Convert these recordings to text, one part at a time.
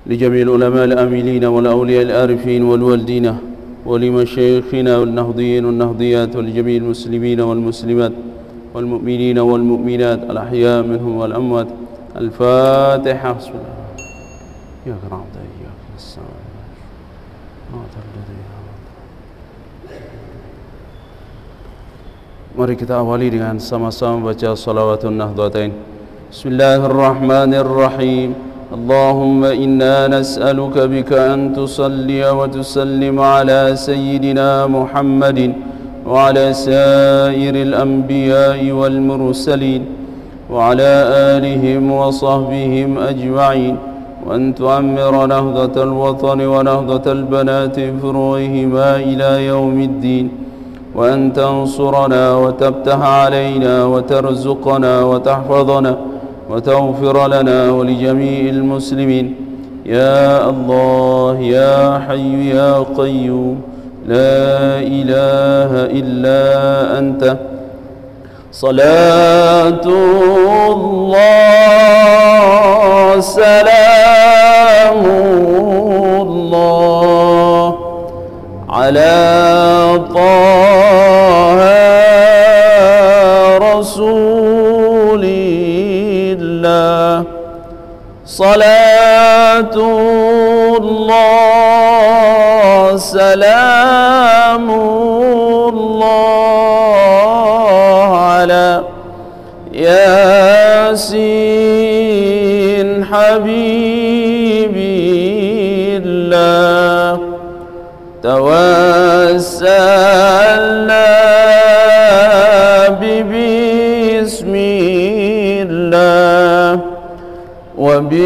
لجميع العلماء العاملين والأولياء العارفين والوالدين ولمشايخنا والنهضيين والنهضيات ولجميع المسلمين والمسلمات والمؤمنين والمؤمنات الأحياء منهم والأموات. الفاتحة. بسم الله. إياك نعبد وإياك نستعين. Mari kita awali dengan sama-sama baca salawatun nahdlatain. Bismillahirrahmanirrahim. Allahumma inna nas'aluka bika an tusalliya wa tusallim ala sayyidina Muhammadin wa ala sairil anbiya'i wal mursalin wa ala alihim wa sahbihim ajma'in wa an tu'ammira nahdatal watani wa nahdatal banati furu'ihima ila yawmiddin وأن تنصرنا وتفتح علينا وترزقنا وتحفظنا وتغفر لنا ولجميع المسلمين. يا الله يا حي يا قيوم لا إله إلا أنت. صلاة الله سلام الله على طه رسول الله. صلاة الله سلام الله على ياسين حبيب الله. توسلنا بسم الله وبالهادي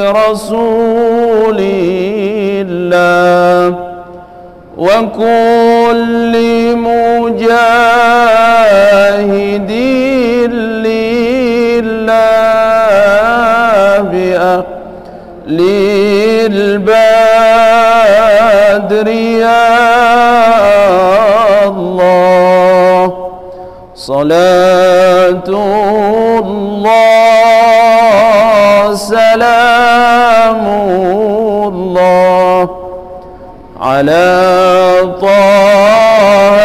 رسول الله وكل مجاهد لله للبدر يا الله. صلاة الله سلام الله على طه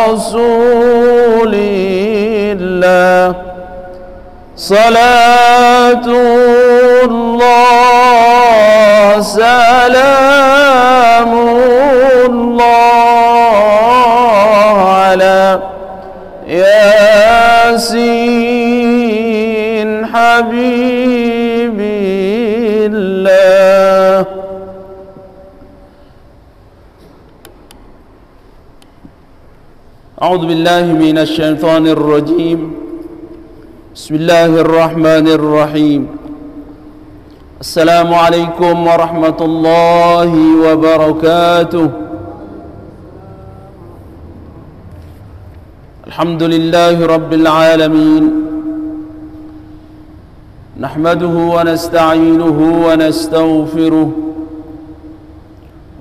رسول الله. صلاة الله سلام الله على ياسين حبيب الله. أعوذ بالله من الشيطان الرجيم. بسم الله الرحمن الرحيم. السلام عليكم ورحمة الله وبركاته. الحمد لله رب العالمين، نحمده ونستعينه ونستغفره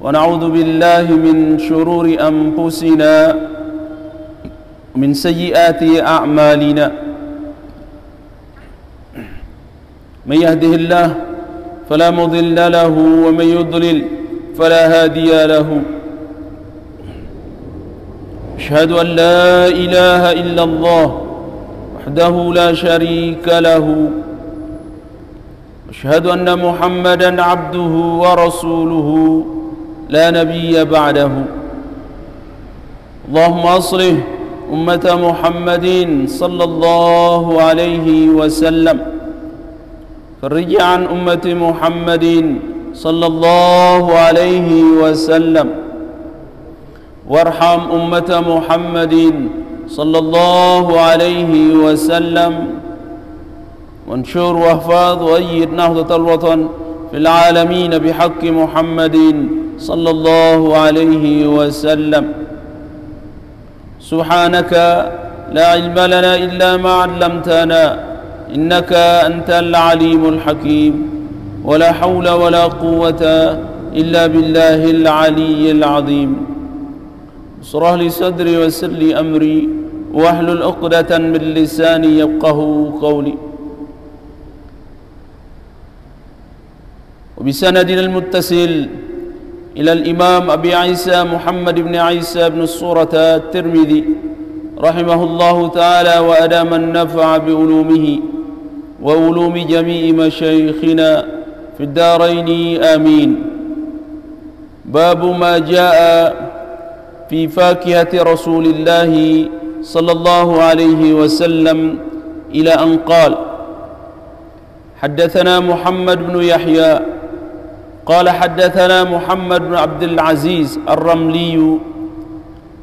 ونعوذ بالله من شرور أنفسنا ومن سيئات أعمالنا. من يهده الله فلا مضل له ومن يضلل فلا هادي له. أشهد أن لا إله إلا الله وحده لا شريك له. أشهد أن محمدًا عبده ورسوله لا نبي بعده. اللهم أصلح أمة محمد صلى الله عليه وسلم. فرج عن أمة محمد صلى الله عليه وسلم. وارحم أمة محمد صلى الله عليه وسلم. وانشر واحفظ وأيد نهضة الوطن في العالمين بحق محمد صلى الله عليه وسلم. سبحانك لا علم لنا إلا ما علمتنا إنك أنت العليم الحكيم. ولا حول ولا قوة إلا بالله العلي العظيم. اشرح لي صدري ويسر لي أمري واحلل عقدة من لساني يفقهوا قولي. وبسندنا المتصل إلى الإمام أبي عيسى محمد بن عيسى بن الصورة الترمذي رحمه الله تعالى وأدام النفع بعلومه وعلوم جميع مشايخنا في الدارين آمين. باب ما جاء في فاكهة رسول الله صلى الله عليه وسلم إلى أن قال: حدثنا محمد بن يحيى قال حدثنا محمد بن عبد العزيز الرملي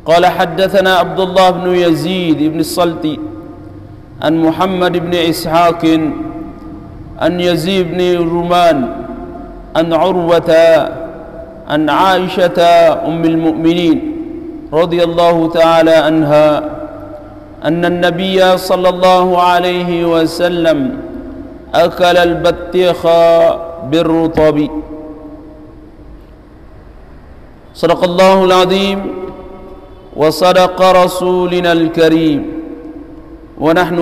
قال حدثنا عبد الله بن يزيد بن الصلت عن محمد بن إسحاق عن يزيد بن رومان عن عروة عن عائشة أم المؤمنين رضي الله تعالى عنها أن النبي صلى الله عليه وسلم أكل البطيخ بالرطب. صدق الله العظيم وصدق رسولنا الكريم ونحن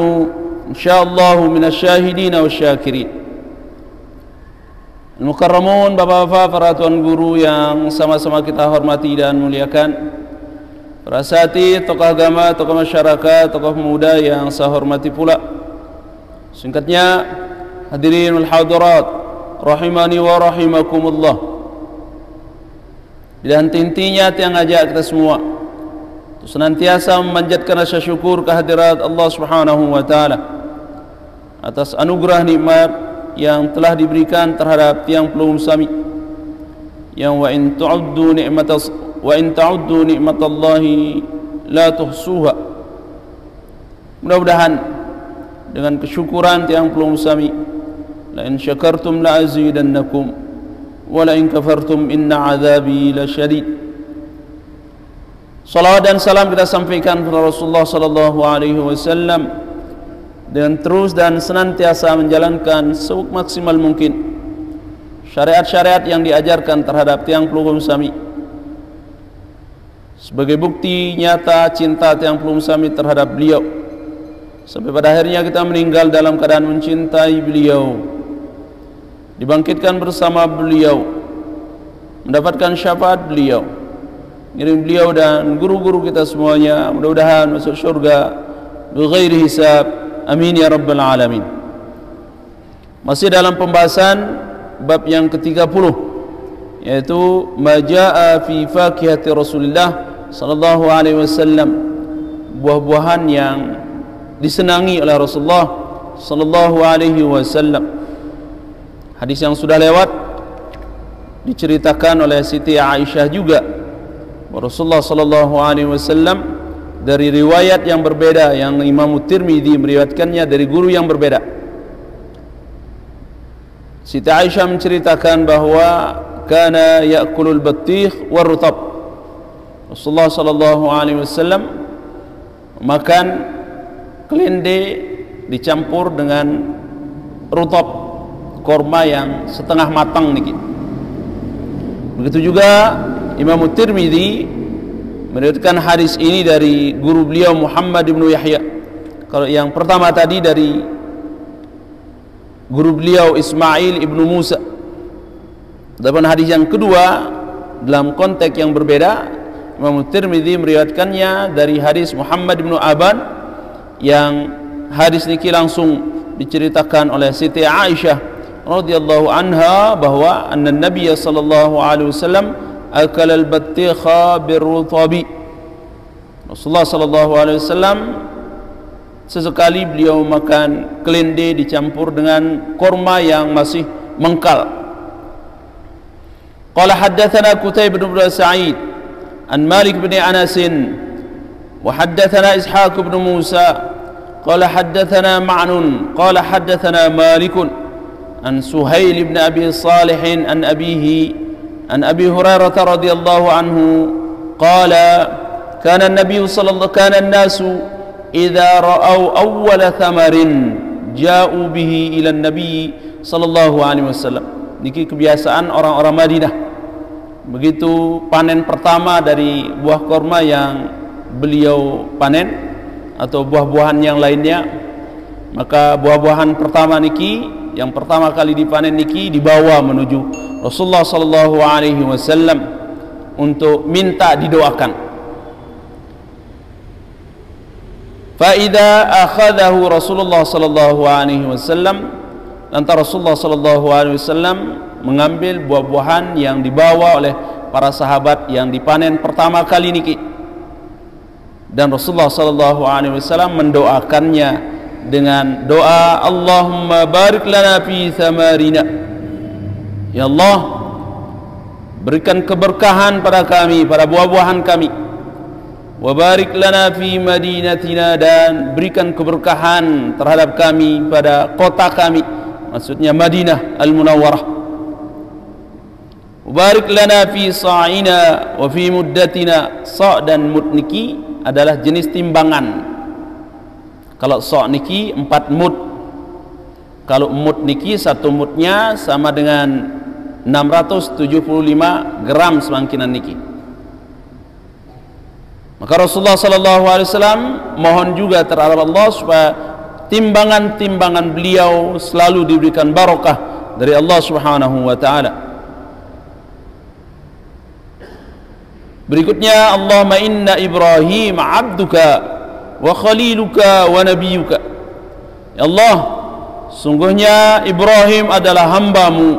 إن شاء الله من الشاهدين والشاكرين. Al-Mukarramun, bapak-bapak, para tuan guru yang sama-sama kita hormati dan muliakan, para asatidz, tokoh agama, tokoh masyarakat, tokoh pemuda yang saya hormati pula. Singkatnya, hadirin wal hadirat rahimani wa rahimakumullah. Dan intinya yang ngajak kita semua untuk senantiasa memanjatkan rasa syukur kehadirat Allah Subhanahu wa taala atas anugerah nikmat yang telah diberikan terhadap tiang pelum sami, yang wa in ta'uddu ni'matallahi la tuhsuha. Mudah-mudahan dengan kesyukuran tiang pelum sami, la in syakartum la azidannakum wa la in kafartum inna azabi lasyadid. Salawat dan salam kita sampaikan kepada Rasulullah sallallahu alaihi wasallam dengan terus dan senantiasa menjalankan semaksimal mungkin syariat-syariat yang diajarkan terhadap tiang pelum sami sebagai bukti nyata cinta tiang pelum sami terhadap beliau, sampai pada akhirnya kita meninggal dalam keadaan mencintai beliau, dibangkitkan bersama beliau, mendapatkan syafaat beliau, ngirim beliau dan guru-guru kita semuanya mudah-mudahan masuk surga bighairi hisab. Amin ya rabbal alamin. Masih dalam pembahasan bab yang ke-30, yaitu majaa fi fakihati Rasulullah sallallahu alaihi wasallam, buah-buahan yang disenangi oleh Rasulullah sallallahu alaihi wasallam. Hadis yang sudah lewat diceritakan oleh Siti Aisyah juga bahwa Rasulullah sallallahu alaihi wasallam dari riwayat yang berbeda, yang Imam Tirmidzi meriwayatkannya dari guru yang berbeda. Siti Aisyah menceritakan bahwa kana ya'kulul batikh warutab. Rasulullah sallallahu alaihi wasallam makan kelende dicampur dengan rutab, korma yang setengah matang niki. Begitu juga Imam Tirmidzi meriwayatkan hadis ini dari guru beliau Muhammad bin Yahya. Kalau yang pertama tadi dari guru beliau Ismail ibnu Musa. Dan hadis yang kedua dalam konteks yang berbeda, Imam Tirmidzi meriwayatkannya dari hadis Muhammad bin Aban, yang hadis niki langsung diceritakan oleh Siti Aisyah radhiyallahu anha bahwa anna Nabi sallallahu alaihi wasallam akal al-batikha birrutabi. Rasulullah sallallahu alaihi wasallam sesekali beliau makan kelende dicampur dengan korma yang masih mengkal. Qala haddatsana Qutaibah bin Sa'id an Malik bin Anas wa haddatsana Ishaq bin Musa qala haddatsana Ma'nun qala haddatsana Malik an Suhail bin Abi Salih an abihi عن أبي هريرة رضي الله عنه قال كان الناس إذا رأوا أول ثمر جاءوا به إلى النبي صلى الله عليه وسلم. Niki kebiasaan orang-orang Madinah. Begitu panen pertama dari buah korma yang beliau panen, atau buah-buahan yang lainnya. Maka buah-buahan pertama niki, yang pertama kali dipanen niki, dibawa menuju Rasulullah sallallahu alaihi wasallam untuk minta didoakan. Fa idza akhadahu Rasulullah sallallahu alaihi wasallam, lantas Rasulullah sallallahu alaihi wasallam mengambil buah-buahan yang dibawa oleh para sahabat yang dipanen pertama kali niki, dan Rasulullah sallallahu alaihi wasallam mendoakannya dengan doa, Allahumma barik lana fi thamarina, ya Allah berikan keberkahan pada kami, pada buah-buahan kami, wa barik lana fi madinatina, dan berikan keberkahan terhadap kami pada kota kami, maksudnya Madinah Al-Munawwarah. Barik lana fi sa'ina wa fi muddatina. Sa' dan mud niki adalah jenis timbangan. Kalau sa' niki 4 mud, kalau mud niki 1 mudnya sama dengan 675 gram semangkinan niki. Maka Rasulullah sallallahu alaihi wasallam mohon juga terhadap Allah supaya timbangan-timbangan beliau selalu diberikan barakah dari Allah Subhanahu wa taala. Berikutnya, Allahumma inna Ibrahim abduka wa khaliluka wa nabiyuka. Ya Allah, sungguhnya Ibrahim adalah hambamu,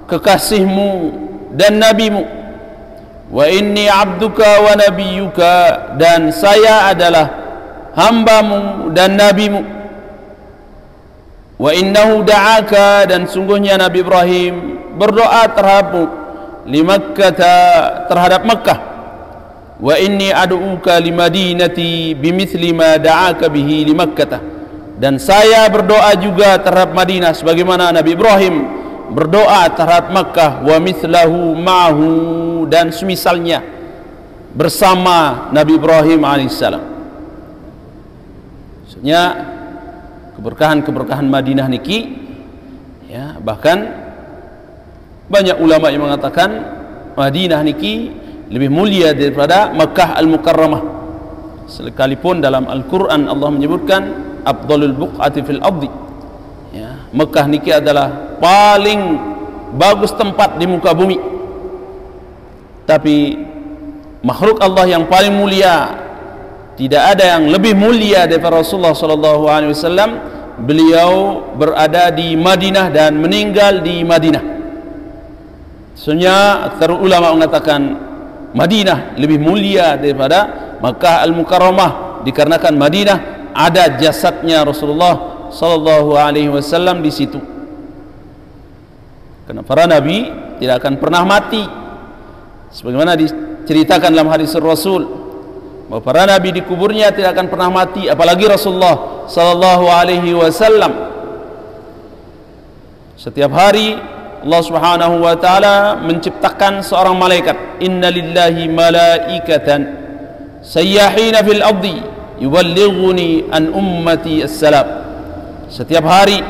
kekasihmu dan nabimu. Wa inni abduka wa nabiyuka, dan saya adalah hambamu dan nabimu. Wa innahu da'aka, dan sungguhnya Nabi Ibrahim berdoa terhadapmu, li Makkah, terhadap Makkah. Wa inni ad'uka li madinati bimithli ma da'aka bihi li Makkah, dan saya berdoa juga terhadap Madinah sebagaimana Nabi Ibrahim berdoa terhadap Makkah, wa mithlahu ma'hu, dan semisalnya bersama Nabi Ibrahim alaihissalam. Maksudnya keberkahan-keberkahan Madinah niki, ya, bahkan banyak ulama yang mengatakan Madinah niki lebih mulia daripada Makkah Al-Mukarramah, sekalipun dalam Al-Quran Allah menyebutkan afdalul buq'ati fil ardi, ya, Makkah niki adalah paling bagus tempat di muka bumi. Tapi makhluk Allah yang paling mulia, tidak ada yang lebih mulia daripada Rasulullah sallallahu alaihi wasallam. Beliau berada di Madinah dan meninggal di Madinah. Sebenarnya aktsar ulama mengatakan Madinah lebih mulia daripada Makkah Al-Mukarramah, dikarenakan Madinah ada jasadnya Rasulullah sallallahu alaihi wasallam di situ. Karena para nabi tidak akan pernah mati, sebagaimana diceritakan dalam hadis Rasul bahwa para nabi di kuburnya tidak akan pernah mati, apalagi Rasulullah sallallahu alaihi wasallam. Setiap hari Allah Subhanahu wa taala menciptakan seorang malaikat, innalillahi malaikatan sayyahina fil ardi yuballighuni an ummati as-salam. Setiap hari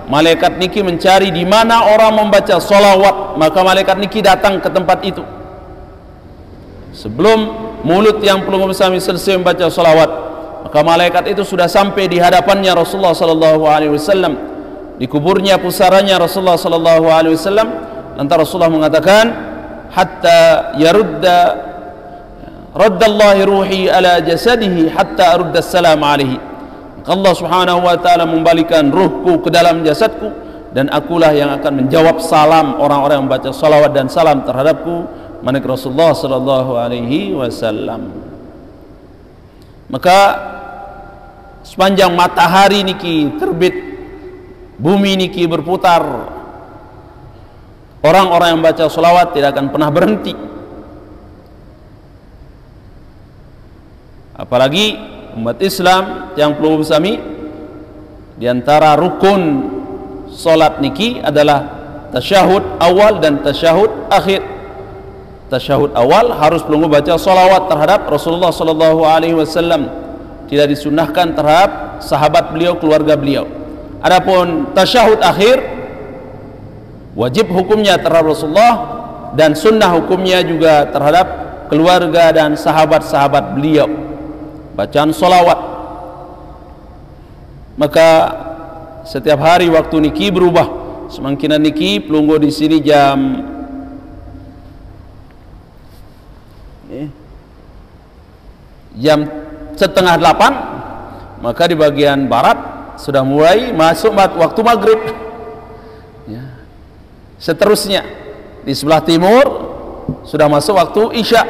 malaikat niki mencari di mana orang membaca salawat, maka malaikat niki datang ke tempat itu. Sebelum mulut yang pelunggup sami selesai membaca salawat, maka malaikat itu sudah sampai di hadapannya Rasulullah sallallahu alaihi wasallam, di kuburnya pusaranya Rasulullah sallallahu alaihi wasallam. Lantas Rasulullah mengatakan, hatta yarudda raddallahi ruhi ala jasadihi hatta arudda salam alaihi. Maka Allah Subhanahu wa taala membalikan ruhku ke dalam jasadku, dan akulah yang akan menjawab salam orang-orang yang membaca salawat dan salam terhadapku, manakala Rasulullah sallallahu alaihi wasallam. Maka sepanjang matahari niki terbit, bumi niki berputar, orang-orang yang baca salawat tidak akan pernah berhenti. Apalagi umat Islam yang perlu bersami, di antara rukun salat niki adalah tasyahud awal dan tasyahud akhir. Tasyahud awal harus perlu baca salawat terhadap Rasulullah sallallahu alaihi wasallam, tidak disunnahkan terhadap sahabat beliau, keluarga beliau. Adapun tasyahud akhir wajib hukumnya terhadap Rasulullah, dan sunnah hukumnya juga terhadap keluarga dan sahabat-sahabat beliau. Bacaan salawat maka setiap hari waktu niki berubah. Semangkinan niki pelunggu di sini jam setengah 8, maka di bagian barat sudah mulai masuk waktu maghrib. Ya. Seterusnya di sebelah timur sudah masuk waktu isya.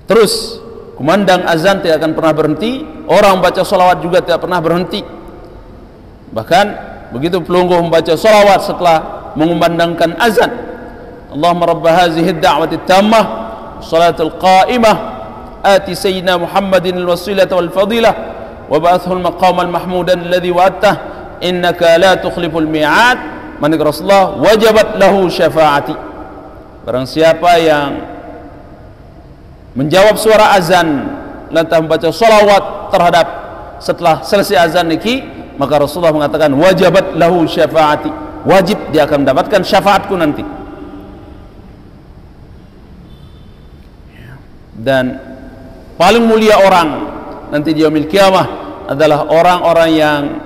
Terus kumandang azan tidak akan pernah berhenti, orang baca salawat juga tidak pernah berhenti. Bahkan begitu pelunggu membaca salawat setelah mengumandangkan azan, Allahumma rabb hadhihi ad-da'wati at-tammah salatul qa'imah ati sayyidina Muhammadin al-wasilata wal fadilah wa ba'athu al-maqam al-mahmudan alladhi wa'adtah innaka la tukhliful mi'ad man Rasulullah wajabat lahu syafa'ati. Barang siapa yang menjawab suara azan lantas membaca salawat terhadap setelah selesai azan niki, maka Rasulullah mengatakan wajabat lahu syafaati, wajib dia akan mendapatkan syafaatku nanti. Dan paling mulia orang nanti di yaumil kiamah adalah orang-orang yang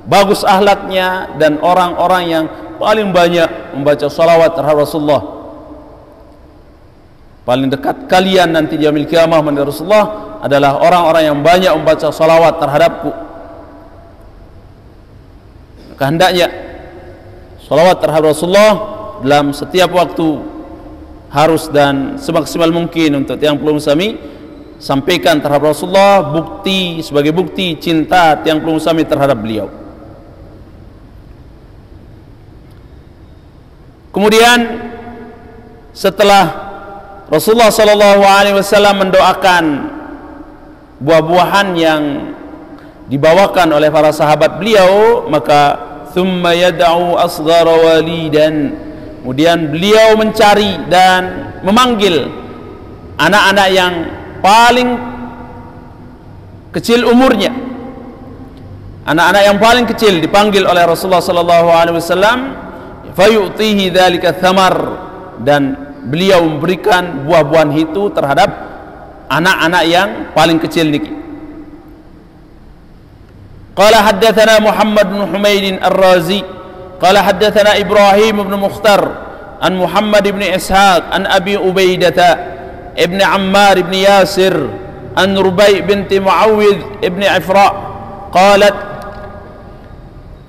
bagus akhlaknya dan orang-orang yang paling banyak membaca salawat terhadap Rasulullah. Paling dekat kalian nanti di yaumil kiamah menurut Rasulullah adalah orang-orang yang banyak membaca salawat terhadapku. Kehendaknya salawat terhadap Rasulullah dalam setiap waktu harus dan semaksimal mungkin untuk tiang pelung sami sampaikan terhadap Rasulullah sebagai bukti cinta tiang pelung sami terhadap beliau. Kemudian setelah Rasulullah SAW mendoakan buah-buahan yang dibawakan oleh para sahabat beliau, maka thumma yad'u asghara walidan, kemudian beliau mencari dan memanggil anak-anak yang paling kecil umurnya. Anak-anak yang paling kecil dipanggil oleh Rasulullah SAW, fayu'tihi dzalika thamar, dan beliau memberikan buah-buahan itu terhadap anak-anak yang paling kecil niki. Qala haddatsana Muhammad bin Humaid ar-Razi qala haddatsana Ibrahim bin Mukhtar an Muhammad bin Ishaq an Abi Ubaidah ibn Ammar ibn Yasir an Rubai binti Muawwidh ibn Afra qalat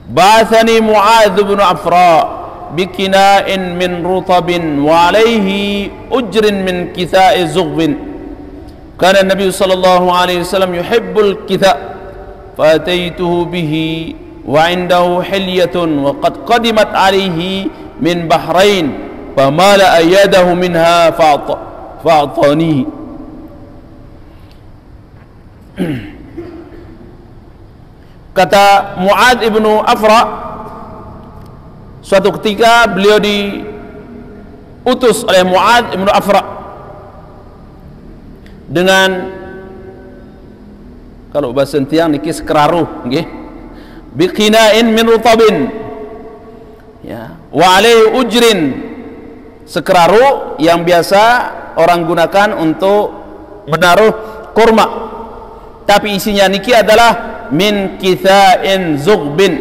ba'athani Mu'adh bin Afra bikina'in min rutabin wa alayhi ujrin min kitha'i zughbin. Kana Nabi sallallahu alaihi wasallam yuhibbul kitha' fataituhu bihi wa indahu hilyatun wa qad qadimat alayhi min Bahrain famala yadahu minha fa'atanihi. Kata Mu'adh ibnu Afra, suatu ketika beliau diutus oleh Mu'adh ibnu Afra dengan, kalau bahasa tiang niki sekeraruh nggih, biqina'in min rutabin, ya, wa alaihi ujrin, sekeraruh yang biasa orang gunakan untuk menaruh kurma, tapi isinya niki adalah min kitha'in zughbin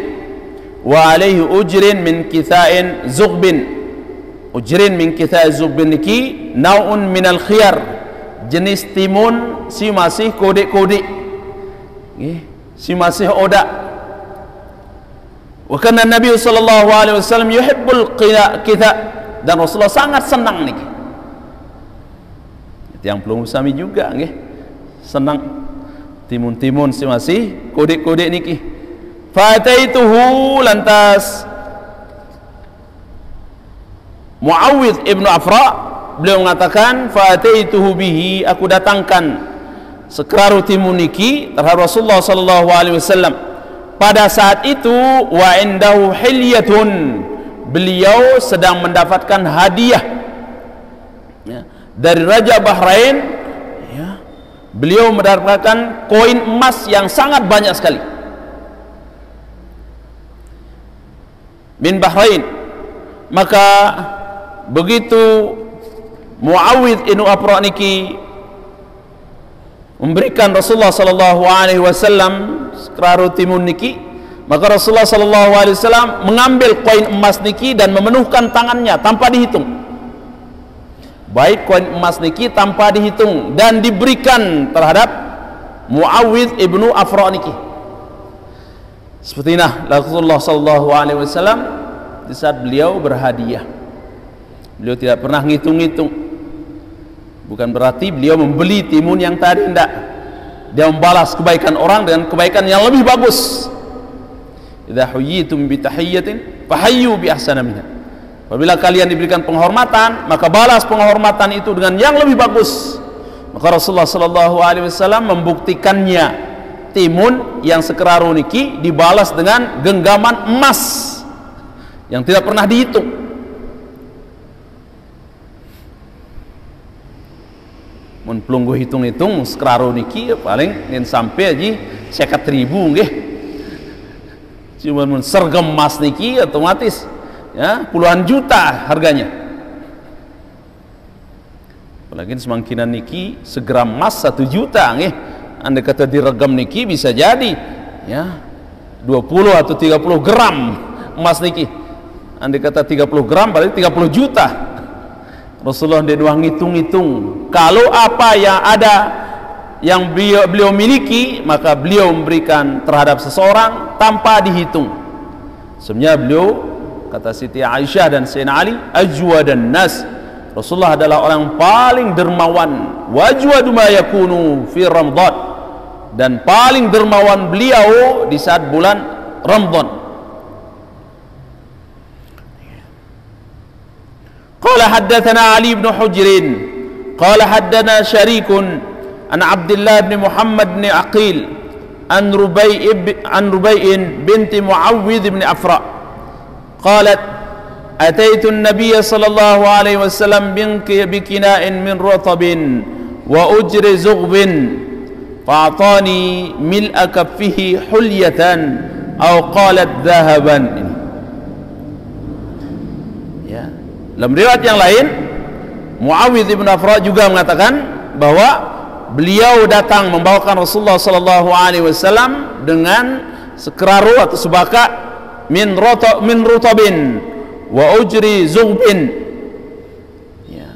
wa alaihi ujrin min kitha'in zughbin. Ujrin min kitha'in zughbin niki naun minal khiyar, jenis timun si masih kode-kode, si masih odak. Wa kana Nabi sallallahu alaihi wasallam yuhibbul kitha, dan Rasulullah sangat senang niki. Yang belum sami juga nggih, senang timun-timun si masih kode-kode niki. Fataituhu, lantas Muawwidh ibnu Afra beliau mengatakan fataituhu bihi, aku datangkan sekeraruh timun niki terhadap Rasulullah sallallahu alaihi wasallam. Pada saat itu wa indahu hilyatun, beliau sedang mendapatkan hadiah, ya, dari Raja Bahrain, ya, beliau mendapatkan koin emas yang sangat banyak sekali min Bahrain. Maka begitu Muawwidh ibnu Afra niki memberikan Rasulullah sallallahu alaihi wasallam sekraro timun niki, maka Rasulullah sallallahu alaihi wasallam mengambil koin emas niki dan memenuhkan tangannya tanpa dihitung. Baik koin emas niki tanpa dihitung, dan diberikan terhadap Muawidh ibnu Afra niki. Seperti inilah Rasulullah sallallahu alaihi wasallam di saat beliau berhadiah. Beliau tidak pernah ngitung-ngitung. Bukan berarti beliau membeli timun yang tadi, tidak. Dia membalas kebaikan orang dengan kebaikan yang lebih bagus. Idza huyyitum bi tahiyyatin fahayyu bi ahsana minha. Apabila kalian diberikan penghormatan, maka balas penghormatan itu dengan yang lebih bagus. Maka Rasulullah sallallahu alaihi wasallam membuktikannya. Timun yang sekeraro niki dibalas dengan genggaman emas yang tidak pernah dihitung. Mun pelunggu hitung-hitung sekeraro niki paling ingin sampai aja 50.000 nggih. Cuma mun sergam emas niki otomatis ya puluhan juta harganya. Apalagi semangkinan niki segram emas 1 juta nggih. Anda kata diregam niki bisa jadi ya 20 atau 30 gram emas niki. Anda kata 30 gram berarti 30 juta. Rasulullah dia doang ngitung-ngitung. Kalau apa yang ada yang beliau miliki, maka beliau memberikan terhadap seseorang tanpa dihitung. Sebenarnya beliau, kata Siti Aisyah dan Sayyidina Ali, ajwadan nas. Rasulullah adalah orang paling dermawan, wajwadu ma yakunu fi Ramadan, dan paling dermawan beliau di saat bulan Ramadan. Qala haddatsana Ali bin Hujr qala haddatsana Syarikh an Abdullah bin Muhammad bin Aqil an Rubai' binti Muawwidh bin Afra qalat أتيت النبي صلى الله عليه وسلم بكناء من رطب وأجر زغب فأعطاني ملء كفه حلية أو قالت ذهبا. Ya. Dalam riwayat yang lain, Muawidh bin Afra juga mengatakan bahwa beliau datang membawakan Rasulullah sallallahu alaihi wasallam dengan sekeraro atau sebaka min rutabin wa ujri zughbin. Ya.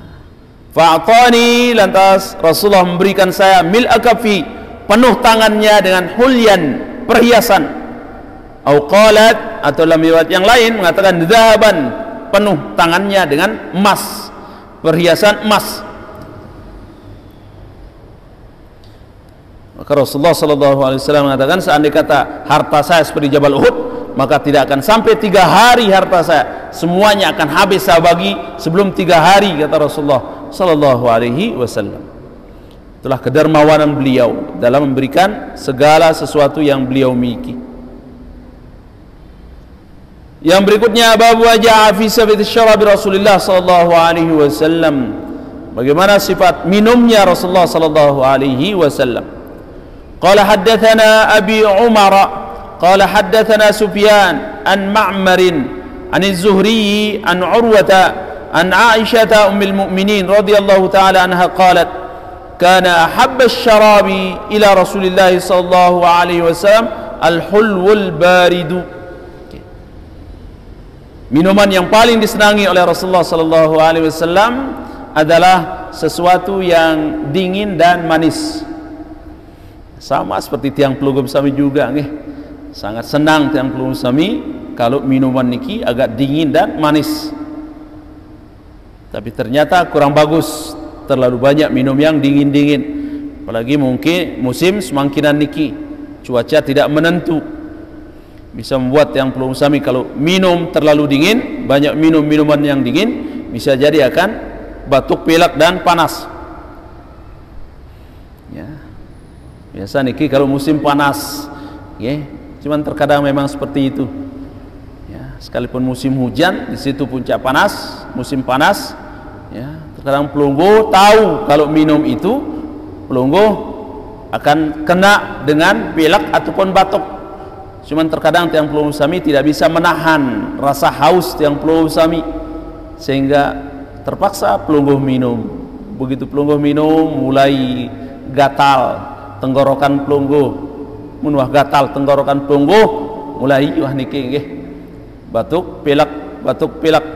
Fa'atani, lantas Rasulullah memberikan saya mil'a kafi, penuh tangannya dengan hulyan, perhiasan. Au qalat, atau dalam riwayat yang lain mengatakan dhahaban, penuh tangannya dengan emas, perhiasan emas. Maka Rasulullah sallallahu alaihi wasallam mengatakan, seandainya kata harta saya seperti Jabal Uhud, maka tidak akan sampai 3 hari harta saya, semuanya akan habis saya bagi sebelum 3 hari, kata Rasulullah sallallahu alaihi wasallam. Itulah kedermawanan beliau dalam memberikan segala sesuatu yang beliau miliki. Yang berikutnya, babu waja'a fi sabit syarabi Rasulullah sallallahu alaihi wasallam. Bagaimana sifat minumnya Rasulullah sallallahu alaihi wasallam. Qala haddatsana Abi Umar قال حدثنا سفيان عن معمر عن الزهري عن عروة عن عائشة أم المؤمنين رضي الله تعالى عنها قالت كان أحب الشراب إلى رسول الله صلى الله عليه وسلم الحلو البارد. Minuman yang paling disenangi oleh Rasulullah sallallahu alaihi wasallam adalah sesuatu yang dingin dan manis. Sama seperti tiang pelugum sami juga nih. Sangat senang tiang pelugum sami kalau minuman niki agak dingin dan manis. Tapi ternyata kurang bagus, terlalu banyak minum yang dingin-dingin. Apalagi mungkin musim semangkinan niki, cuaca tidak menentu, bisa membuat tiang pelugum sami kalau minum terlalu dingin, banyak minum minuman yang dingin, bisa jadi akan batuk, pilek dan panas. Ya. Biasa niki kalau musim panas, ya. Cuman terkadang memang seperti itu. Ya, sekalipun musim hujan, di situ puncak panas, musim panas. Ya, terkadang pelunggu tahu kalau minum itu pelunggu akan kena dengan pilek ataupun batuk. Cuman terkadang tiang pelunggu sami tidak bisa menahan rasa haus tiang pelunggu sami, sehingga terpaksa pelunggu minum. Begitu pelunggu minum, mulai gatal tenggorokan pelunggu. mun wah gatal tenggorokan pungguh mulai wah niki nggih batuk pilek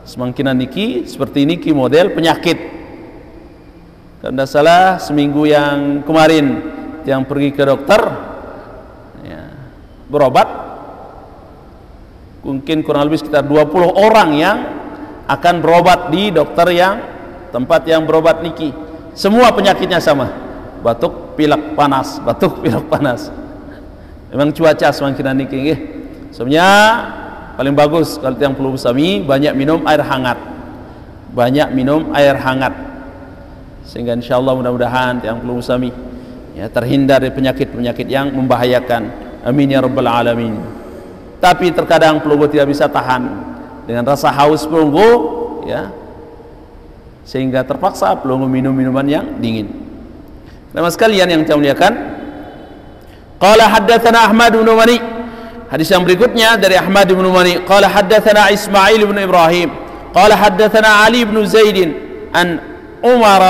semakinan niki seperti niki model penyakit. Karena salah seminggu yang kemarin yang pergi ke dokter ya, berobat mungkin kurang lebih sekitar 20 orang yang akan berobat di dokter yang tempat yang berobat niki, semua penyakitnya sama, batuk pilek panas, batuk pilek panas. Memang cuaca semakin niki nggih. Sebenarnya paling bagus kalau yang perlu sami banyak minum air hangat, sehingga insyaallah mudah-mudahan yang perlu sami ya terhindar dari penyakit-penyakit yang membahayakan. Amin ya rabbal alamin. Tapi terkadang pelunggu tidak bisa tahan dengan rasa haus pelunggu ya, sehingga terpaksa pelunggu minum minuman yang dingin. Nama sekalian yang saya muliakan, qala haddatsana Ahmad bin Mani. Hadis yang berikutnya dari Ahmad bin Mani, qala haddatsana Ismail bin Ibrahim, qala haddatsana Ali bin Zaid an Umar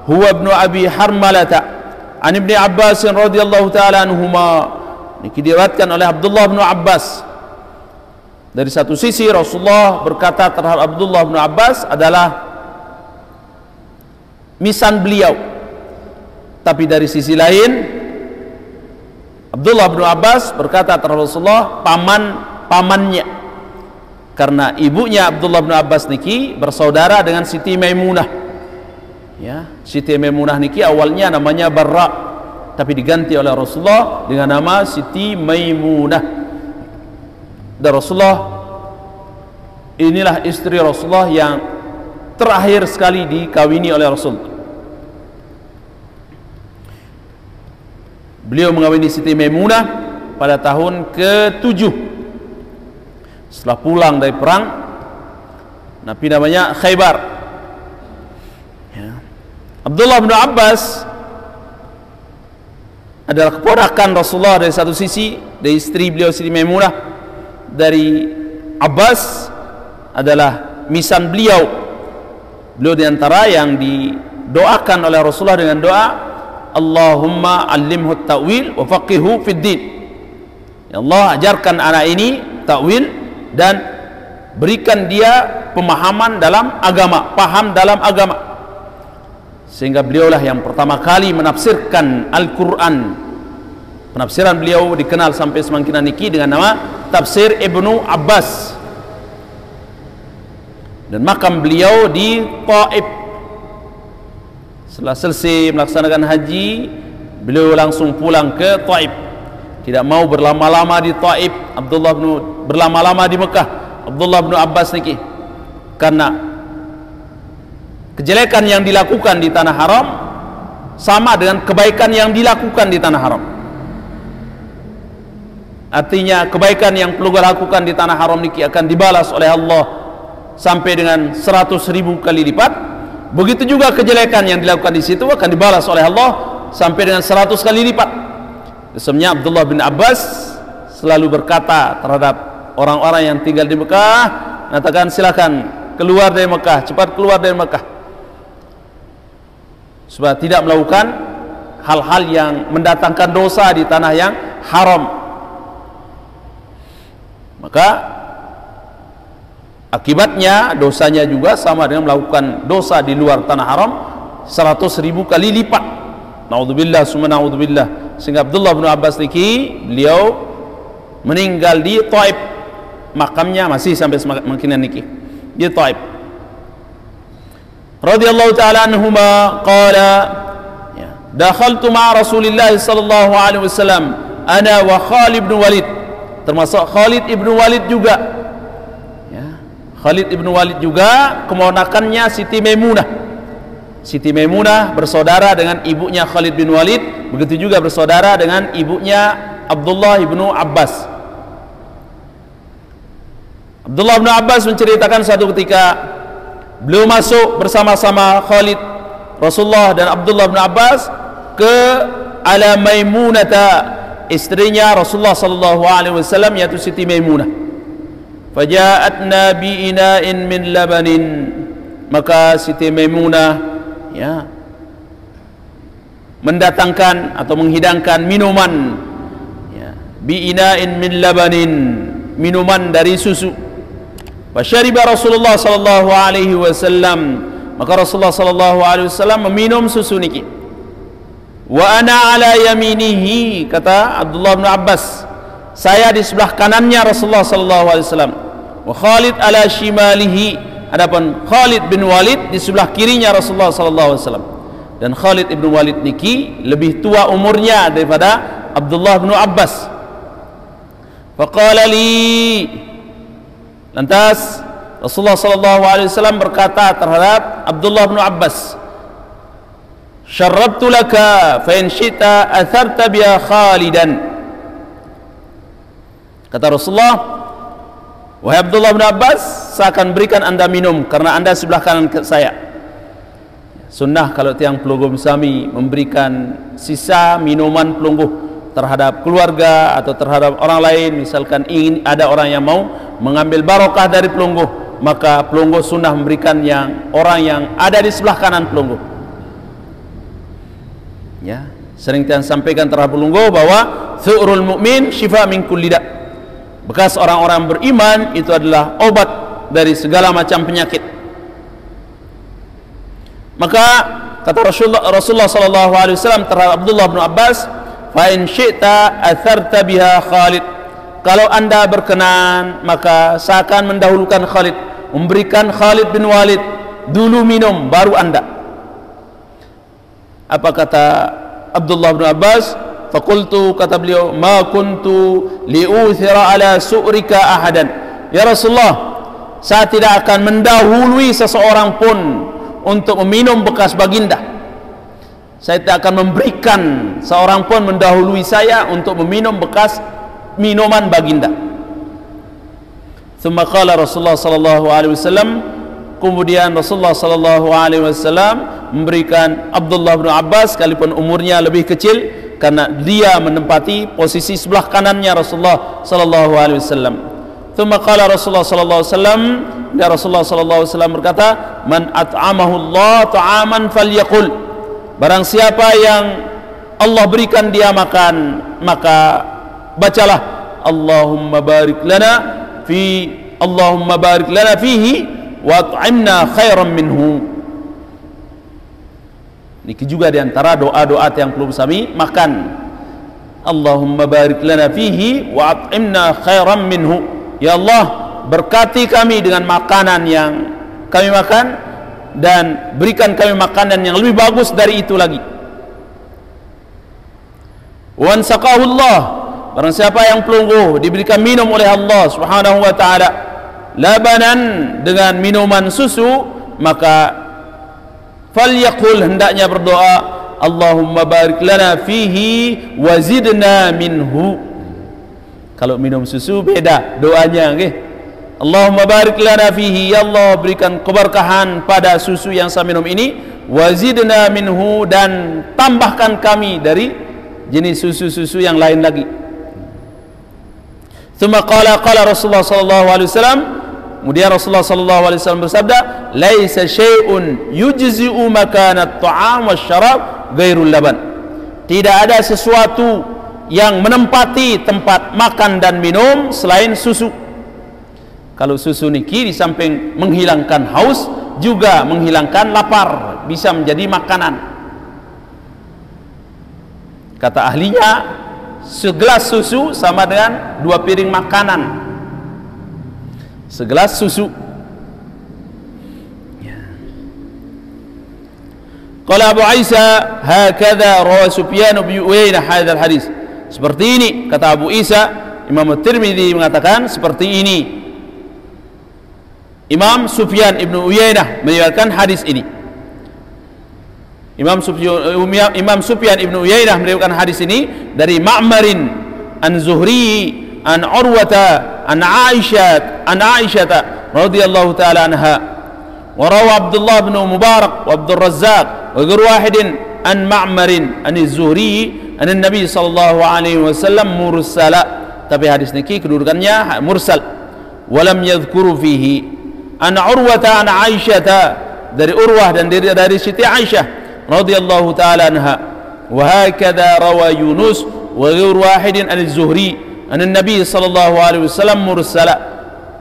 huwa ibn Abi Harmalata an Ibnu Abbas radhiyallahu taala anhuma. Ini diriwayatkan oleh Abdullah bin Abbas. Dari satu sisi Rasulullah berkata terhadap Abdullah bin Abbas adalah misan beliau, tapi dari sisi lain Abdullah bin Abbas berkata terhadap Rasulullah pamannya, karena ibunya Abdullah bin Abbas niki bersaudara dengan Siti Maimunah ya. Siti Maimunah niki awalnya namanya Barra, tapi diganti oleh Rasulullah dengan nama Siti Maimunah. Dan Rasulullah inilah istri Rasulullah yang terakhir sekali dikawini oleh Rasul. Beliau mengawini Siti Maimunah pada tahun ke-7 setelah pulang dari perang Nabi namanya Khaybar ya. Abdullah bin Abbas adalah keponakan Rasulullah dari satu sisi, dari istri beliau Siti Maimunah. Dari Abbas adalah misan beliau. Beliau diantara yang didoakan oleh Rasulullah dengan doa Allahumma allimhu ta'wil wa faqihu fid din. Ya Allah, ajarkan anak ini ta'wil dan berikan dia pemahaman dalam agama, paham dalam agama. Sehingga beliaulah yang pertama kali menafsirkan Al-Quran. Penafsiran beliau dikenal sampai semakin niki dengan nama Tafsir Ibnu Abbas. Dan makam beliau di Taif. Setelah selesai melaksanakan haji, beliau langsung pulang ke Taif. Tidak mau berlama-lama di Taif. Abdullah bin berlama-lama di Mekah. Abdullah bin Abbas niki karena kejelekan yang dilakukan di tanah haram sama dengan kebaikan yang dilakukan di tanah haram. Artinya kebaikan yang perlu dilakukan di tanah haram niki akan dibalas oleh Allah sampai dengan 100.000 kali lipat. Begitu juga kejelekan yang dilakukan di situ akan dibalas oleh Allah sampai dengan 100 kali lipat. Sebenarnya Abdullah bin Abbas selalu berkata terhadap orang-orang yang tinggal di Mekah, mengatakan silakan keluar dari Mekah, cepat keluar dari Mekah, supaya tidak melakukan hal-hal yang mendatangkan dosa di tanah yang haram. Maka akibatnya dosanya juga sama dengan melakukan dosa di luar tanah haram 100.000 kali lipat. Naudzubillah summa naudzubillah. Sehingga Abdullah bin Abbas niki beliau meninggal di Taif, makamnya masih sampai semakin niki di Taif. Radhiyallahu taala anhuma qala ya, dakhaltu ma'a Rasulillah sallallahu alaihi wasallam ana wa Khalid bin Walid, termasuk Khalid ibnu Walid juga ya. Khalid ibnu Walid juga keponakannya Siti Maimunah. Siti Maimunah bersaudara dengan ibunya Khalid bin Walid, begitu juga bersaudara dengan ibunya Abdullah ibnu Abbas. Abdullah bin Abbas menceritakan suatu ketika beliau masuk bersama-sama Khalid, Rasulullah dan Abdullah bin Abbas ke ala Maimunata, istrinya Rasulullah sallallahu alaihi wasallam, yaitu Siti Maimunah. Faja'atna bi ina'in min labanin, maka Siti Maimunah ya mendatangkan atau menghidangkan minuman, ya, bi'ina'in min labanin, minuman dari susu. Fasyariba Rasulullah sallallahu alaihi wasallam, maka Rasulullah sallallahu alaihi wasallam meminum susu niki. Wa ana ala yaminihi, kata Abdullah bin Abbas, saya di sebelah kanannya Rasulullah sallallahu alaihi wasallam. Wa Khalid ala shimalihi, adapun Khalid bin Walid di sebelah kirinya Rasulullah sallallahu alaihi wasallam. Dan Khalid bin Walid niki lebih tua umurnya daripada Abdullah bin Abbas. Faqala li, lantas Rasulullah sallallahu alaihi wasallam berkata terhadap Abdullah bin Abbas, syarabtu laka fa in syi'ta atharta biha Khalidan. Kata Rasulullah, wahai Abdullah bin Abbas, saya akan berikan anda minum karena anda sebelah kanan saya. Sunnah kalau tiang pelungguh sami memberikan sisa minuman pelungguh terhadap keluarga atau terhadap orang lain. Misalkan ingin ada orang yang mau mengambil barokah dari pelungguh, maka pelungguh sunnah memberikan yang orang yang ada di sebelah kanan pelungguh. Ya, sering tiang sampaikan terhadap pelungguh bahwa thu'rul mu'min syifa min kulli da'. Bekas orang-orang beriman itu adalah obat dari segala macam penyakit. Maka kata Rasulullah sallallahu alaihi wasallam terhadap Abdullah bin Abbas, fa in syi'ta atharta biha Khalid, kalau anda berkenan maka saya akan mendahulukan Khalid, memberikan Khalid bin Walid dulu minum baru anda. Apa kata Abdullah bin Abbas? Faqultu, kata beliau, ma kuntu li'uthira ala su'rika ahadan. Ya Rasulullah, saya tidak akan mendahului seseorang pun untuk meminum bekas baginda. Saya tidak akan memberikan seorang pun mendahului saya untuk meminum bekas minuman baginda. Thumma qala Rasulullah sallallahu alaihi wasallam, kemudian Rasulullah sallallahu alaihi wasallam memberikan Abdullah bin Abbas, sekalipun umurnya lebih kecil, karena dia menempati posisi sebelah kanannya Rasulullah sallallahu alaihi wasallam. Thumma qala Rasulullah sallallahu alaihi wasallam, dan Rasulullah sallallahu alaihi wasallam berkata, man at'amahu Allah ta'aman falyaqul, barang siapa yang Allah berikan dia makan, maka bacalah Allahumma barik lana fi, Allahumma barik lana fihi wa at'imna khairan minhu. Ini juga diantara doa-doa yang perlu sami makan. Allahumma barik lana fihi wa at'imna khairan minhu. Ya Allah, berkati kami dengan makanan yang kami makan dan berikan kami makanan yang lebih bagus dari itu lagi. Wan saqahu Allah, barang siapa yang pelungguh diberikan minum oleh Allah Subhanahu wa taala labanan, dengan minuman susu, maka falyaqul, hendaknya berdoa, Allahumma barik lana fihi wa zidna minhu. Kalau minum susu beda doanya, nggih. Allahumma barik lana fihi, ya Allah berikan keberkahan pada susu yang saya minum ini, wa zidna minhu, dan tambahkan kami dari jenis susu-susu yang lain lagi. Tsumma qala Rasulullah sallallahu alaihi wasallam, kemudian Rasulullah sallallahu alaihi wasallam bersabda, laisa syai'un yujzi'u makanat ta'am wasyarab ghairul laban. Tidak ada sesuatu yang menempati tempat makan dan minum selain susu. Kalau susu niki di samping menghilangkan haus, juga menghilangkan lapar, bisa menjadi makanan. Kata ahlinya, segelas susu sama dengan 2 piring makanan. Segelas susu. Qala Abu Isa, hakadha rawa Sufyan bin Uyainah hadzal hadis. Seperti ini kata Abu Isa, Imam Tirmidzi mengatakan seperti ini. Imam Sufyan ibn Uyainah meriwayatkan hadis ini. Imam Sufyan ibn Uyainah meriwayatkan hadis ini dari Ma'marin an Zuhri an Urwata an Aisyah radhiyallahu taala anha. Wa rawa Abdullah bin Mubarak wa Abdul Razzaq wa ghairu wahidin an Ma'marin an Zuhri an Nabi sallallahu alaihi wasallam mursala. Tapi hadis niki kedudukannya mursal. Walam yadhkuru fihi an Urwata an Aisyah, dari Urwah dan dari Siti Aisyah radhiyallahu taala anha, wa hakadha rawa Yunus wa ghairu wahidin al-Zuhri an Nabi sallallahu alaihi wasallam mursala.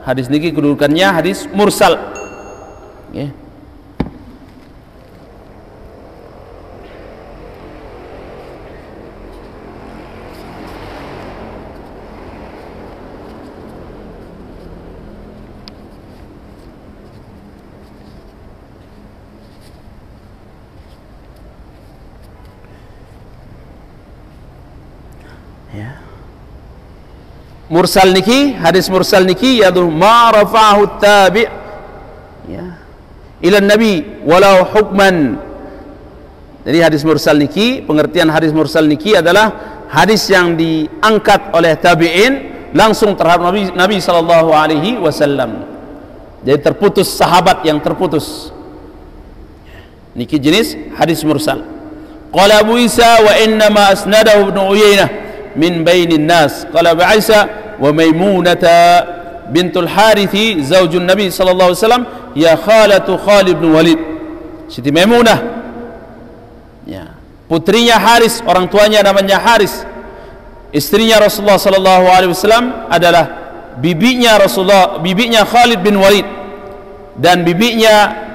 Hadis niki kedudukannya hadis mursal. Okay. Ya. Mursal niki, hadis mursal niki yaitu ma rafa'ahu tabi' ya ila nabi walau hukman. Jadi hadis mursal niki, pengertian hadis mursal niki adalah hadis yang diangkat oleh tabi'in langsung terhadap Nabi sallallahu alaihi wasallam. Jadi terputus, sahabat yang terputus. Niki jenis hadis mursal. Qala Abu Isa wa inna ma asnadahu Ibnu Uyainah min bainin nas. Qala Abu Isa wa Maimunata bintul Harithi zaujun Nabi sallallahu alaihi wasallam ya khalatu Khalid bin Walid. Siti Maimunah ya, putrinya Haris, orang tuanya namanya Haris. Istrinya Rasulullah sallallahu alaihi wasallam adalah bibinya Rasulullah, bibinya Khalid bin Walid, dan bibinya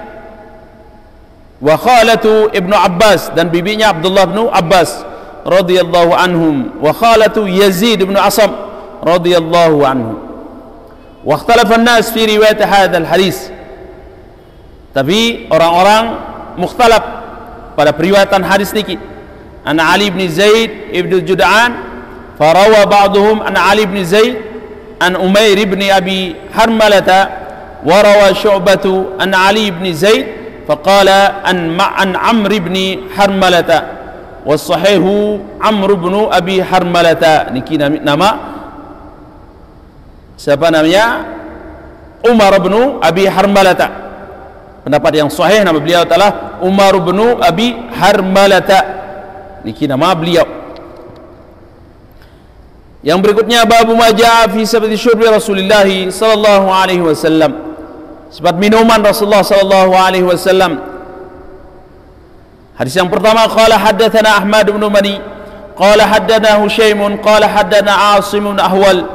wa khalatu Ibnu Abbas, dan bibinya Abdullah bin Abbas radhiyallahu anhum, wa khalatu Yazid bin Asam radhiyallahu anhu. Wa ikhtalafa an-nas fi riwayat hadzal hadis. Tapi orang-orang mukhtalaf pada periwayatan hadis niki. An Ali bin Zaid ibn Jud'an, farawa ba'dhum an Ali bin Zaid an Umair ibn Abi Harmalata, wa rawa Syu'batu an Ali bin Zaid faqala an Amr ibn Harmalata. Wasahihu Amr bin Abi Harmalata. Niki nama siapa namanya? Umar bin Abi Harmalata. Pendapat yang sahih nama beliau adalah Umar bin Abi Harmalata. Niki nama beliau. Yang berikutnya babu majaa fi sabati syurbi Rasulullah sallallahu alaihi wasallam. Sifat minuman Rasulullah sallallahu alaihi wasallam. Hadis yang pertama, qala haddatsana Ahmad bin Mani qala haddatsana Husaim qala haddatsana Asim bin Ahwal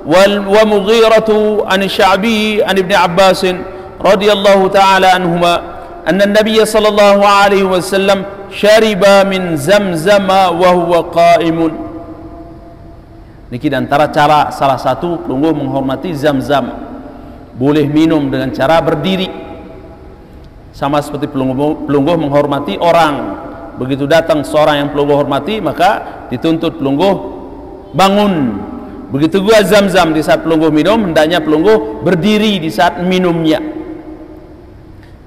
wa Mughirah an Sya'bi an Ibnu Abbas radhiyallahu ta'ala anhuma anna an-nabiy sallallahu alaihi wasallam syariba min Zamzam wa huwa qa'imun. Niki antara cara salah satu pelungguh menghormati Zamzam, boleh minum dengan cara berdiri. Sama seperti pelungguh menghormati orang. Begitu datang seorang yang pelungguh hormati, maka dituntut pelungguh bangun. Begitu juga Zamzam, di saat pelungguh minum, hendaknya pelungguh berdiri di saat minumnya.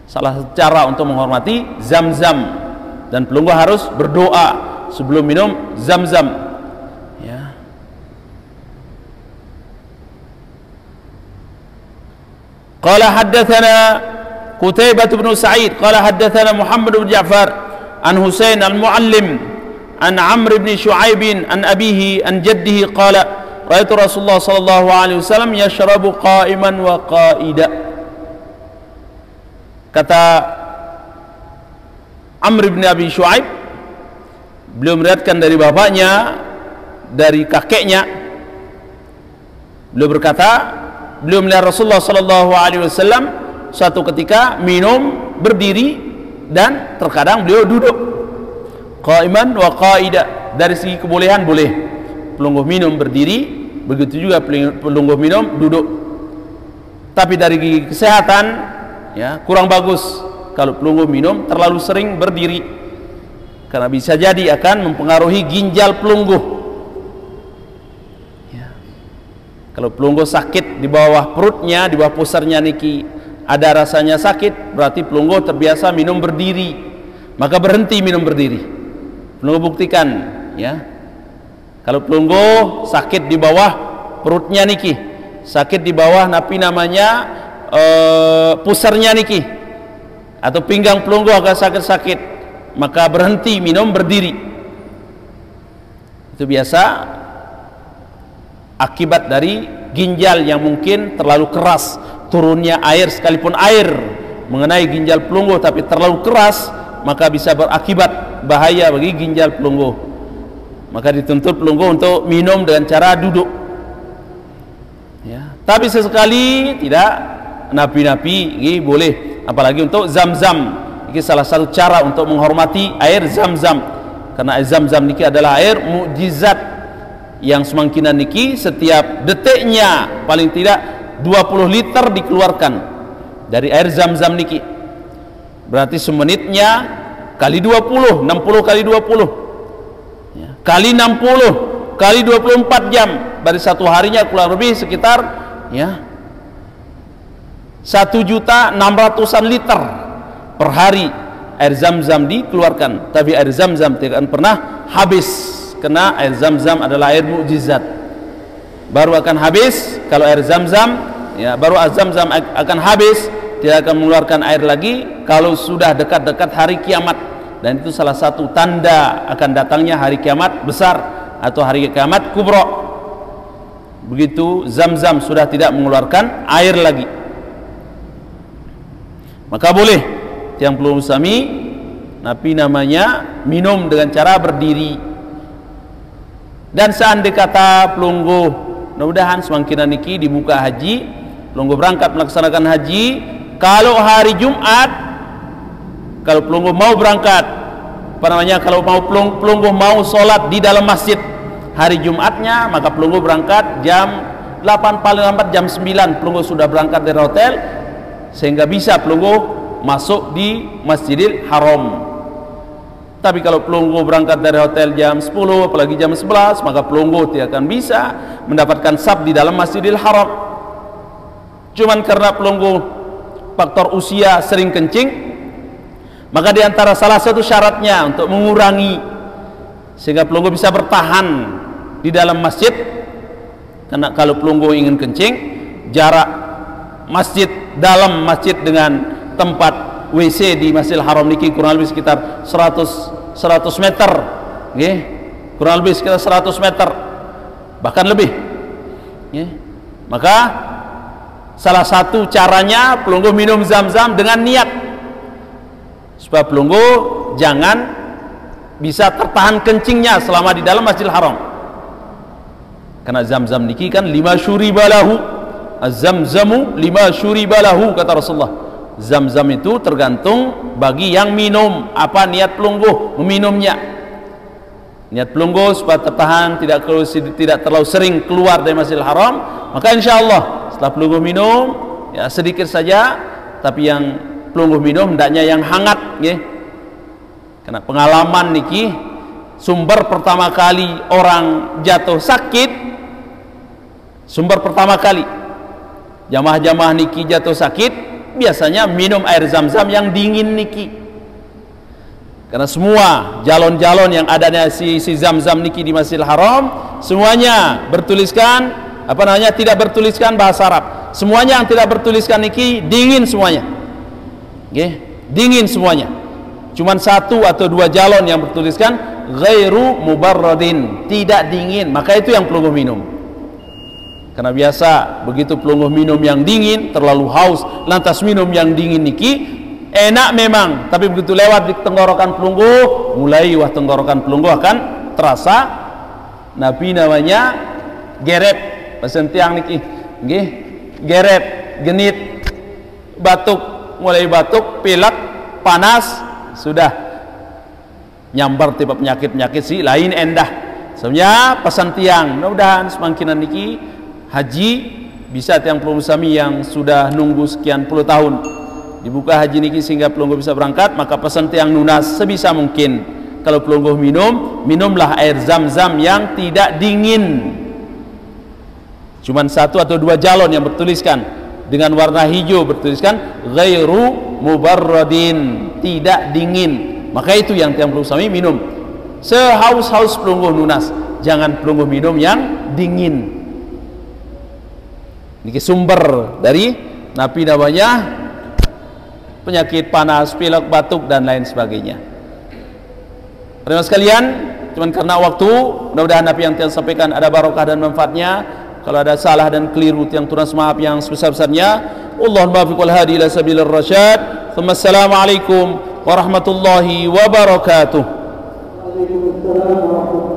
Salah satu cara untuk menghormati Zamzam. Dan pelungguh harus berdoa sebelum minum Zamzam. Ya. Qala haddatsana Qutaibah bin Sa'id qala haddatsana Muhammad bin Ja'far an Husain al-Muallim an Amr bin Shu'aib an abihi an jaddihi qala ra'aitu Rasulullah sallallahu alaihi wasallam yashrabu qa'iman wa qa'ida. Kata Amr bin Abi Shu'aib, beliau meriwayatkan dari bapaknya, dari kakeknya, beliau berkata, beliau melihat Rasulullah sallallahu alaihi wasallam suatu ketika minum berdiri dan terkadang beliau duduk. Qa'iman wa qa'ida, dari segi kebolehan boleh pelungguh minum berdiri, begitu juga pelungguh minum duduk. Tapi dari segi kesehatan ya kurang bagus kalau pelungguh minum terlalu sering berdiri, karena bisa jadi akan mempengaruhi ginjal pelungguh ya. Kalau pelungguh sakit di bawah perutnya, di bawah pusarnya niki ada rasanya sakit, berarti pelungguh terbiasa minum berdiri, maka berhenti minum berdiri. Pelungguh buktikan ya, kalau pelungguh sakit di bawah perutnya niki, sakit di bawah namanya pusarnya niki, atau pinggang pelungguh agak sakit-sakit, maka berhenti minum berdiri. Itu biasa akibat dari ginjal yang mungkin terlalu keras, turunnya air, sekalipun air mengenai ginjal pelungguh tapi terlalu keras, maka bisa berakibat bahaya bagi ginjal pelunggu. Maka dituntut pelunggu untuk minum dengan cara duduk. Ya. Tapi sesekali tidak, napi-napi ini boleh, apalagi untuk zam-zam. Ini salah satu cara untuk menghormati air zam-zam, karena air zam-zam niki adalah air mukjizat yang semangkinan niki setiap detiknya paling tidak 20 liter dikeluarkan dari air zam-zam niki. Berarti semenitnya kali 20, 60 kali 20 ya, kali 60 kali 24 jam, dari satu harinya kurang lebih sekitar ya 1.600.000 liter per hari air zam-zam dikeluarkan. Tapi air zam-zam tidak akan pernah habis, karena air zam-zam adalah air mukjizat. Baru akan habis kalau air zam-zam ya, baru air zam-zam akan habis, tidak akan mengeluarkan air lagi kalau sudah dekat-dekat hari kiamat. Dan itu salah satu tanda akan datangnya hari kiamat besar atau hari kiamat kubro. Begitu zam-zam sudah tidak mengeluarkan air lagi, maka boleh yang pelunggu sami napi namanya minum dengan cara berdiri. Dan seandainya kata pelunggu, mudah-mudahan semakin niki dibuka haji, pelunggu berangkat melaksanakan haji, kalau hari Jumat, kalau pelunggu mau berangkat, apa namanya, kalau mau pelunggu mau sholat di dalam masjid hari Jumatnya, maka pelunggu berangkat jam 8, paling lambat jam 9 pelunggu sudah berangkat dari hotel, sehingga bisa pelunggu masuk di Masjidil Haram. Tapi kalau pelunggu berangkat dari hotel jam 10 apalagi jam 11, maka pelunggu tidak akan bisa mendapatkan saf di dalam Masjidil Haram. Cuman karena pelunggu faktor usia sering kencing, maka diantara salah satu syaratnya untuk mengurangi sehingga pelunggu bisa bertahan di dalam masjid, karena kalau pelunggu ingin kencing, jarak masjid, dalam masjid dengan tempat WC di Masjidil Haram niki kurang lebih sekitar 100 meter, okay? Kurang lebih sekitar 100 meter, bahkan lebih, okay? Maka salah satu caranya pelunggu minum zam-zam dengan niat supaya pelunggu jangan bisa tertahan kencingnya selama di dalam Masjidil Haram, karena zam-zam niki kan 5 syuribalahu, az-zamzamu 5 syuribalahu kata Rasulullah. Zam-zam itu tergantung bagi yang minum apa niat pelunggu meminumnya. Niat pelunggu supaya tertahan, tidak terlalu sering keluar dari Masjidil Haram, maka insya Allah setelah pelunggu minum ya sedikit saja, tapi yang pelunggu minum hendaknya yang hangat, ya. Karena pengalaman niki sumber pertama kali orang jatuh sakit, sumber pertama kali jamaah-jamaah niki jatuh sakit biasanya minum air zam-zam yang dingin niki, karena semua jalon-jalon yang ada si zam-zam niki di Masjidil Haram semuanya bertuliskan apa namanya, tidak bertuliskan bahasa Arab, semuanya yang tidak bertuliskan niki dingin semuanya, okay? Dingin semuanya, cuman 1 atau 2 jalon yang bertuliskan ghairu mubarradin, tidak dingin, maka itu yang pelunggu minum. Karena biasa begitu pelunggu minum yang dingin, terlalu haus, lantas minum yang dingin niki enak memang, tapi begitu lewat di tenggorokan pelunggu, mulai wah tenggorokan pelunggu akan terasa nabi namanya geret, pasentiang niki, nggih, geret, genit, batuk, mulai batuk, pilek, panas, sudah nyambar tipe penyakit-penyakit si lain endah. Sebenarnya pesan tiang, mudah-mudahan semakinan niki haji bisa tiang pelunggu sami yang sudah nunggu sekian puluh tahun dibuka haji niki sehingga pelunggu bisa berangkat, maka pesan tiang lunas sebisa mungkin kalau pelunggu minumlah air zam-zam yang tidak dingin, cuman 1 atau 2 jalon yang bertuliskan dengan warna hijau bertuliskan ghairu mubarradin, tidak dingin, maka itu yang tiang pelunggu sami minum sehaus-haus pelunggu lunas, jangan pelunggu minum yang dingin. Ini sumber dari napi namanya penyakit panas, pilek, batuk dan lain sebagainya. Terima sekalian, cuman karena waktu, mudah-mudahan napi yang saya sampaikan ada barokah dan manfaatnya. Kalau ada salah dan keliru, yang tunas maaf yang sebesar-besarnya. Allahul muwaffiq wal hadi ila sabilir rasyad. Assalamualaikum warahmatullahi wabarakatuh. Waalaikumsalam warahmatullahi